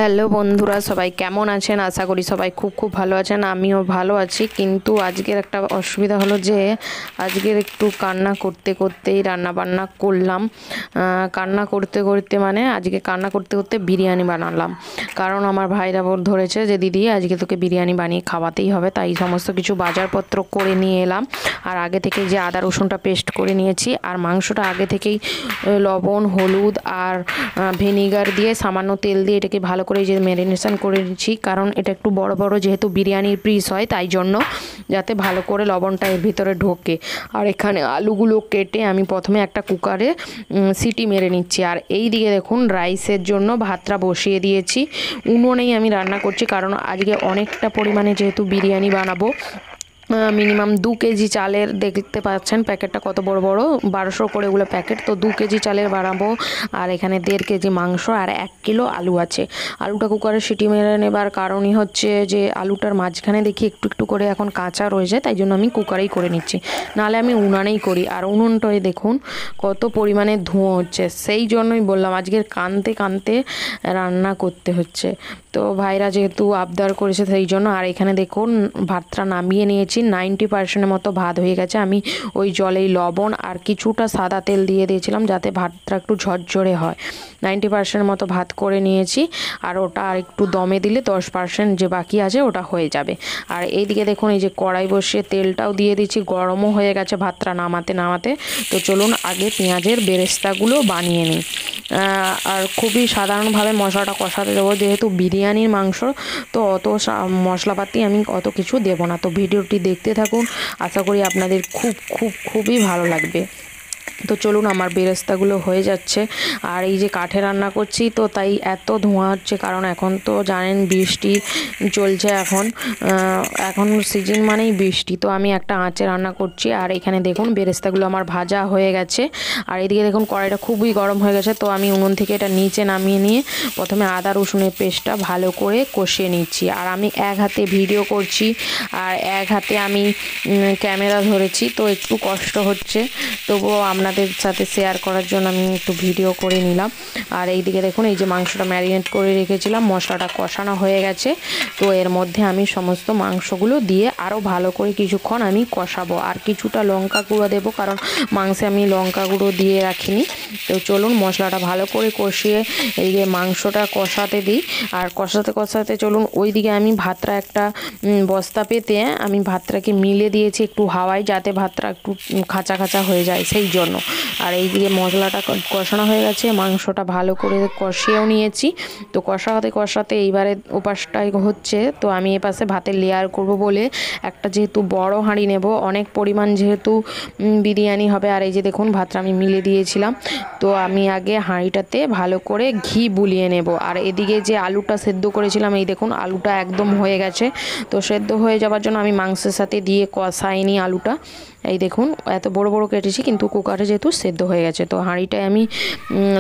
Hello বন্ধুরা, সবাই কেমন আছেন? আশা করি সবাই খুব খুব ভালো আছেন। আমিও ভালো আছি, কিন্তু আজকের একটা অসুবিধা হলো যে আজকের একটু কান্না করতে করতেই রান্না বান্না করলাম। কান্না করতে করতে মানে আজকে কান্না করতে করতে বিরিয়ানি বানালাম। কারণ আমার ভাইরা ধরেছে যে দিদি আজকে তোকে বিরিয়ানি বানিয়ে খাওয়াতেই হবে, তাই সমস্ত কিছু বাজারপত্র করে নিয়ে এলাম। আর আগে থেকে যে আদা রসুনটা পেস্ট করে নিয়েছি, আর মাংসটা আগে থেকেই লবণ হলুদ আর ভিনিগার দিয়ে সামান্য তেল দিয়ে এটাকে ভালো করে যে ম্যারিনেশন করে নিচ্ছি। কারণ এটা একটু বড় বড় যেহেতু বিরিয়ানির পিস হয়, তাই জন্য যাতে ভালো করে লবণটা এর ভিতরে ঢোকে। আর এখানে আলুগুলো কেটে আমি প্রথমে একটা কুকারে সিটি মেরে নিচ্ছি। আর এই দিকে দেখুন রাইসের জন্য ভাতটা বসিয়ে দিয়েছি। উনুনেই আমি রান্না করছি, কারণ আজকে অনেকটা পরিমাণে যেহেতু বিরিয়ানি বানাবো। মিনিমাম 2 কেজি চালের, দেখতে পাচ্ছেন প্যাকেটটা কত বড় বড়, 1200 করে এগুলো প্যাকেট, তো 2 কেজি চালের বানাবো। আর এখানে 1.5 কেজি মাংস আর 1 কিলো আলু আছে। আলুটা কুকারে সিটি মেরে নেবার কারণই হচ্ছে যে আলুটার মাঝখানে দেখি একটু একটু করে এখন কাঁচা রয়ে যায়, তাই জন্য আমি কুকারেই করে নিচ্ছি, নাহলে আমি উনানেই করি। আর উনুনটায় দেখুন কত পরিমাণে ধোঁয়া হচ্ছে, সেই জন্যই বললাম আজকের কাঁদতে কাঁদতে রান্না করতে হচ্ছে। তো ভাইরা যেহেতু আবদার করেছে সেই জন্য। আর এখানে দেখুন ভাতটা নামিয়ে নিয়েছি, 90% মতো ভাত হয়ে গেছে। আমি ওই জলেই লবণ আর কিছুটা সাদা তেল দিয়ে দিয়েছিলাম যাতে ভাতটা একটু ঝরঝরে হয়। 90% মতো ভাত করে নিয়েছি, আর ওটা আর একটু দমে দিলে 10% যে বাকি আছে ওটা হয়ে যাবে। আর এইদিকে দেখুন এই যে কড়াই বসিয়ে তেলটাও দিয়ে দিচ্ছি, গরমও হয়ে গেছে ভাতটা নামাতে নামাতে। তো চলুন আগে পেঁয়াজের বেরেস্তাগুলো বানিয়ে নিই। আর খুবই সাধারণভাবে মশলাটা কষাতে দেবো, যেহেতু বিরিয়ানির মাংস, তো অত মশলাপাতি আমি অত কিছু দেবো না। তো ভিডিওটি দেখতে থাকুন, আশা করি আপনাদের খুবই ভালো লাগবে। তো চলুন, আমার বেরেস্তাগুলো হয়ে যাচ্ছে। আর এই যে কাঠে রান্না করছি, তো তাই এত ধোঁয়া হচ্ছে, কারণ এখন তো জানেন বৃষ্টি চলছে। এখন সিজন মানেই বৃষ্টি, তো আমি একটা আঁচে রান্না করছি। আর এখানে দেখুন বেরেস্তাগুলো আমার ভাজা হয়ে গেছে। আর এদিকে দেখুন কড়াইটা খুবই গরম হয়ে গেছে, তো আমি উনুন থেকে এটা নিচে নামিয়ে নিয়ে প্রথমে আদা রসুনের পেস্টটা ভালো করে কষিয়ে নিচ্ছি। আর আমি এক হাতে ভিডিও করছি আর এক হাতে আমি ক্যামেরা ধরেছি, তো একটু কষ্ট হচ্ছে, তবুও আপনাদের সাথে শেয়ার করার জন্য আমি একটু ভিডিও করে নিলাম। আর এইদিকে দেখুন এই যে মাংসটা ম্যারিনেট করে রেখেছিলাম, মশলাটা কষানো হয়ে গেছে। তো এর মধ্যে আমি সমস্ত মাংসগুলো দিয়ে আরও ভালো করে কিছুক্ষণ আমি কষাবো। আর কিছুটা লঙ্কা গুঁড়ো দেবো, কারণ মাংসে আমি লঙ্কা গুঁড়ো দিয়ে রাখিনি। তো চলুন মশলাটা ভালো করে কষিয়ে এই যে মাংসটা কষাতে দিই। আর কষাতে কষাতে চলুন ওইদিকে আমি ভাতটা একটা বস্তা পেতে আমি ভাতটাকে মিলে দিয়েছি একটু হাওয়ায়, যাতে ভাতটা একটু খাঁচা খাঁচা হয়ে যায় সেই জন্য। আর এইদিকে মশলাটা কষানো হয়ে গেছে, মাংসটা ভালো করে কষিয়েও নিয়েছি। তো কষাতে কষাতে এইবারে ওপাশটাই হচ্ছে, তো আমি এপাশে ভাতের লেয়ার করব বলে একটা যেহেতু বড় হাঁড়ি নেব, অনেক পরিমাণ যেহেতু বিরিয়ানি হবে। আর এই যে দেখুন ভাতটা আমি মিলে দিয়েছিলাম, তো আমি আগে হাঁড়িটাতে ভালো করে ঘি বুলিয়ে নেব। আর এদিকে যে আলুটা সেদ্ধ করেছিলাম, এই দেখুন আলুটা একদম হয়ে গেছে। তো সেদ্ধ হয়ে যাওয়ার জন্য আমি মাংসের সাথে দিয়ে কষাইনি আলুটা। এই দেখুন এত বড় বড় কেটেছি, কিন্তু কুকারে যেহেতু সেদ্ধ হয়ে গেছে। তো হাঁড়িটায় আমি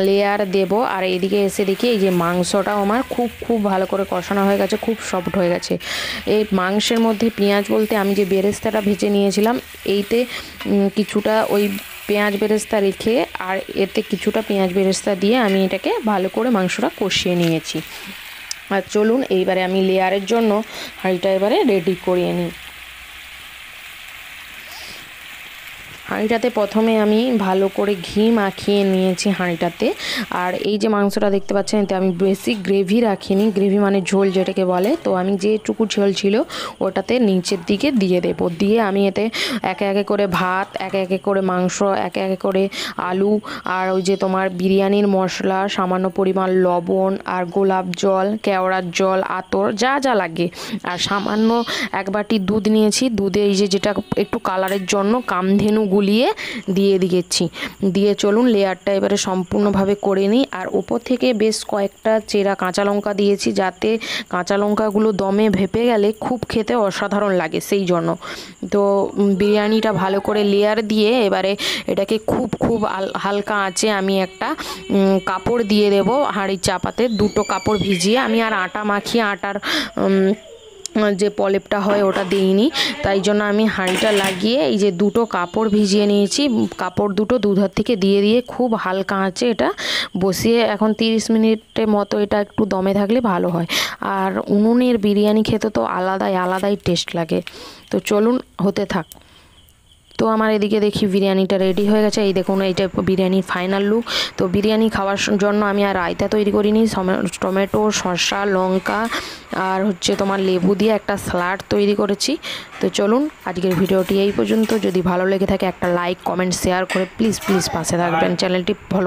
লেয়ার দেব। আর এইদিকে এসে দেখি এই যে মাংসটাও আমার খুব ভালো করে কষানো হয়ে গেছে, খুব সফট হয়ে গেছে। এই মাংসের মধ্যে পেঁয়াজ বলতে আমি যে বেরেস্তাটা ভেজে নিয়েছিলাম, এইতে কিছুটা ওই পেঁয়াজ বেরেস্তা রেখে আর এতে কিছুটা পেঁয়াজ বেরেস্তা দিয়ে আমি এটাকে ভালো করে মাংসটা কষিয়ে নিয়েছি। আর চলুন এইবারে আমি লেয়ারের জন্য হাঁড়িটা এবারে রেডি করিয়ে নিই। হাঁড়িটাতে প্রথমে আমি ভালো করে ঘি মাখিয়ে নিয়েছি হাঁড়িটাতে। আর এই যে মাংসটা দেখতে পাচ্ছেন, এতে আমি বেশি গ্রেভি রাখিনি, গ্রেভি মানে ঝোল যেটাকে বলে। তো আমি যেটুকু ঝোল ছিল ওটাতে নিচের দিকে দিয়ে দেবো, দিয়ে আমি এতে একে একে করে ভাত, একে একে করে মাংস, একে একে করে আলু, আর ওই যে তোমার বিরিয়ানির মশলা, সামান্য পরিমাণ লবণ, আর গোলাপ জল, কেওড়ার জল, আতর, যা যা লাগে। আর সামান্য 1 বাটি দুধ নিয়েছি, দুধে এই যে যেটা একটু কালারের জন্য কামধেনু গুলিয়ে দিয়ে দিয়েছি। দিয়ে চলুন লেয়ারটা এবারে সম্পূর্ণভাবে করে নিই। আর ওপর থেকে বেশ কয়েকটা চেরা কাঁচা লঙ্কা দিয়েছি, যাতে কাঁচা লঙ্কাগুলো দমে ভেপে গেলে খুব খেতে অসাধারণ লাগে, সেই জন্য। তো বিরিয়ানিটা ভালো করে লেয়ার দিয়ে এবারে এটাকে খুব হালকা আঁচে আমি একটা কাপড় দিয়ে দেবো হাঁড়ির চাপাতে, 2টো কাপড় ভিজিয়ে। আমি আর আটা মাখিয়ে আটার যে প্রলেপটা হয় ওটা দিইনি, তাই জন্য আমি হাঁড়িটা লাগিয়ে এই যে দুটো কাপড় ভিজিয়ে নিয়েছি, কাপড় দুটো দুধার থেকে দিয়ে দিয়ে খুব হালকা আঁচে এটা বসিয়ে এখন 30 মিনিটের মতো এটা একটু দমে থাকলে ভালো হয়। আর উনুনের বিরিয়ানি খেতে তো আলাদাই টেস্ট লাগে। তো চলুন হতে থাক। তো আমার এদিকে দেখি বিরিয়ানিটা রেডি হয়ে গেছে। এই দেখুন এইটা বিরিয়ানির ফাইনাল লুক। তো বিরিয়ানি খাওয়ার জন্য আমি আর রায়তা তৈরি করিনি, টমেটো, শসা, লঙ্কা আর হচ্ছে তোমার লেবু দিয়ে একটা স্যালাড তৈরি করেছি। তো চলুন আজকের ভিডিওটি এই পর্যন্ত। যদি ভালো লেগে থাকে একটা লাইক, কমেন্ট, শেয়ার করে প্লিজ পাশে থাকবেন। চ্যানেলটি ফলো